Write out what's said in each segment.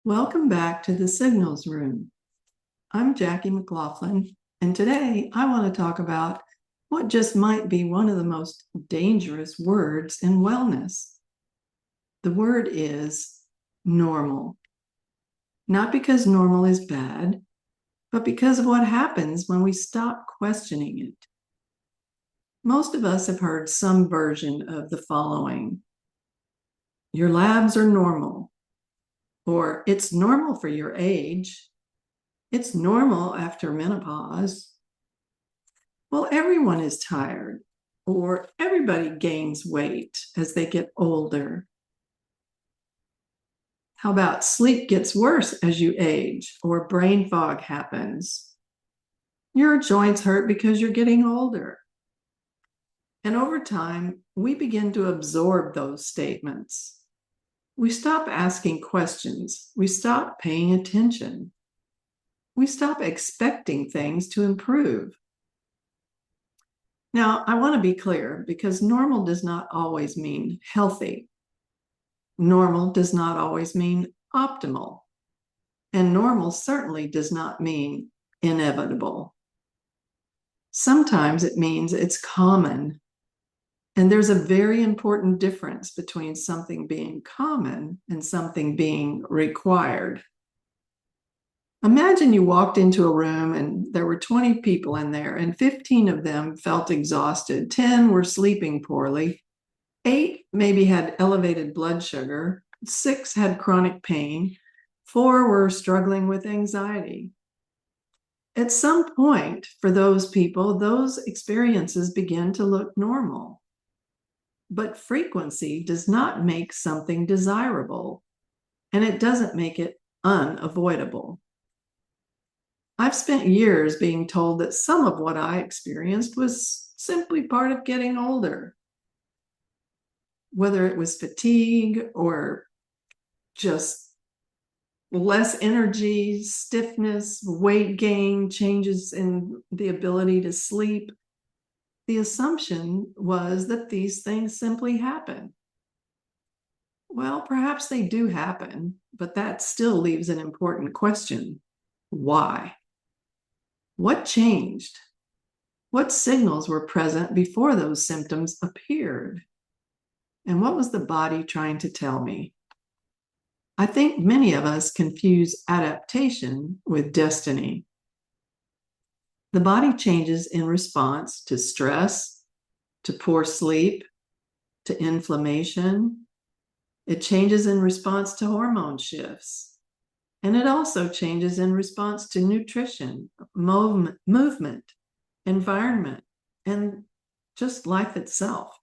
Welcome back to the Signals Room. I'm Jackie McLaughlin, and today I want to talk about what just might be one of the most dangerous words in wellness. The word is normal. Not because normal is bad, but because of what happens when we stop questioning it. Most of us have heard some version of the following: your labs are normal, or it's normal for your age. It's normal after menopause. Well, everyone is tired, or everybody gains weight as they get older. How about sleep gets worse as you age, or brain fog happens? Your joints hurt because you're getting older. And over time, we begin to absorb those statements. We stop asking questions. We stop paying attention. We stop expecting things to improve. Now, I want to be clear because normal does not always mean healthy. Normal does not always mean optimal. And normal certainly does not mean inevitable. Sometimes it means it's common. And there's a very important difference between something being common and something being required. Imagine you walked into a room and there were 20 people in there, and 15 of them felt exhausted. 10 were sleeping poorly. 8 maybe had elevated blood sugar. 6 had chronic pain. 4 were struggling with anxiety. At some point, for those people, those experiences begin to look normal. But frequency does not make something desirable, and it doesn't make it unavoidable. I've spent years being told that some of what I experienced was simply part of getting older. Whether it was fatigue or just less energy, stiffness, weight gain, changes in the ability to sleep, the assumption was that these things simply happen. Well, perhaps they do happen, but that still leaves an important question. Why? What changed? What signals were present before those symptoms appeared? And what was the body trying to tell me? I think many of us confuse adaptation with destiny. The body changes in response to stress, to poor sleep, to inflammation. It changes in response to hormone shifts. And it also changes in response to nutrition, movement, environment, and just life itself.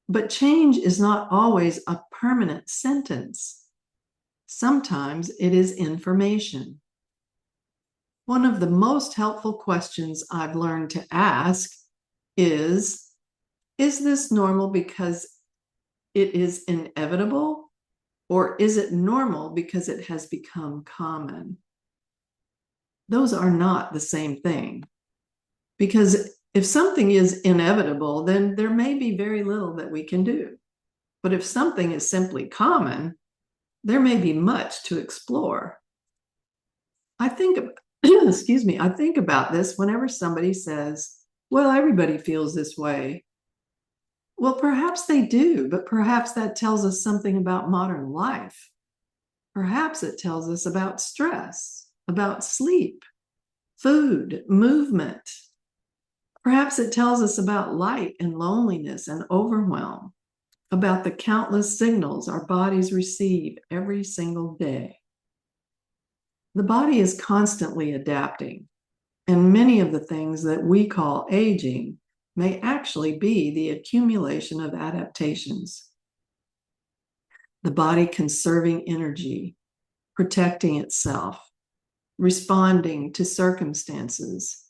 But change is not always a permanent sentence. Sometimes it is information. One of the most helpful questions I've learned to ask is this normal because it is inevitable, or is it normal because it has become common? Those are not the same thing. Because if something is inevitable, then there may be very little that we can do. But if something is simply common, there may be much to explore. I think about this whenever somebody says, well, everybody feels this way. Well, perhaps they do, but perhaps that tells us something about modern life. Perhaps it tells us about stress, about sleep, food, movement. Perhaps it tells us about light and loneliness and overwhelm, about the countless signals our bodies receive every single day. The body is constantly adapting, and many of the things that we call aging may actually be the accumulation of adaptations. The body conserving energy, protecting itself, responding to circumstances.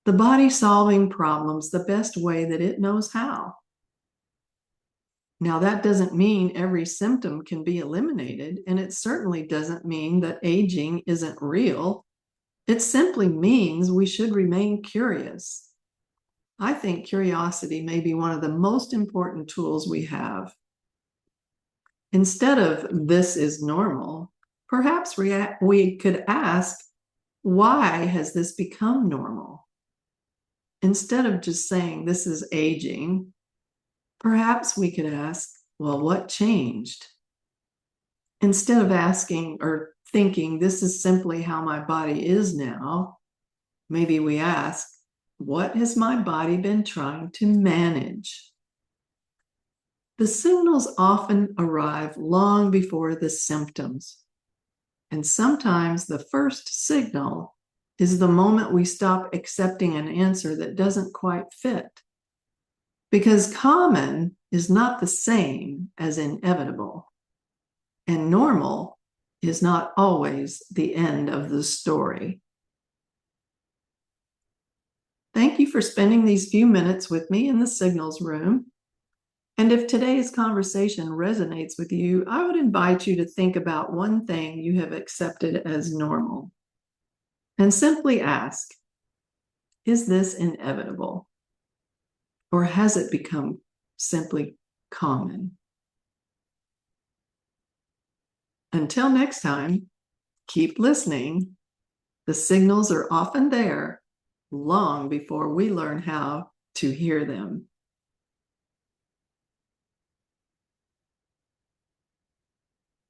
The body solving problems the best way that it knows how. Now, that doesn't mean every symptom can be eliminated, and it certainly doesn't mean that aging isn't real. It simply means we should remain curious. I think curiosity may be one of the most important tools we have. Instead of "this is normal," Perhaps we could ask, why has this become normal? Instead of just saying this is aging, perhaps we could ask, well, what changed? Instead of asking or thinking this is simply how my body is now, maybe we ask, what has my body been trying to manage? The signals often arrive long before the symptoms. And sometimes the first signal is the moment we stop accepting an answer that doesn't quite fit. Because common is not the same as inevitable. And normal is not always the end of the story. Thank you for spending these few minutes with me in the signals room. And if today's conversation resonates with you, I would invite you to think about one thing you have accepted as normal. And simply ask, is this inevitable? Or has it become simply common? Until next time, keep listening. The signals are often there long before we learn how to hear them.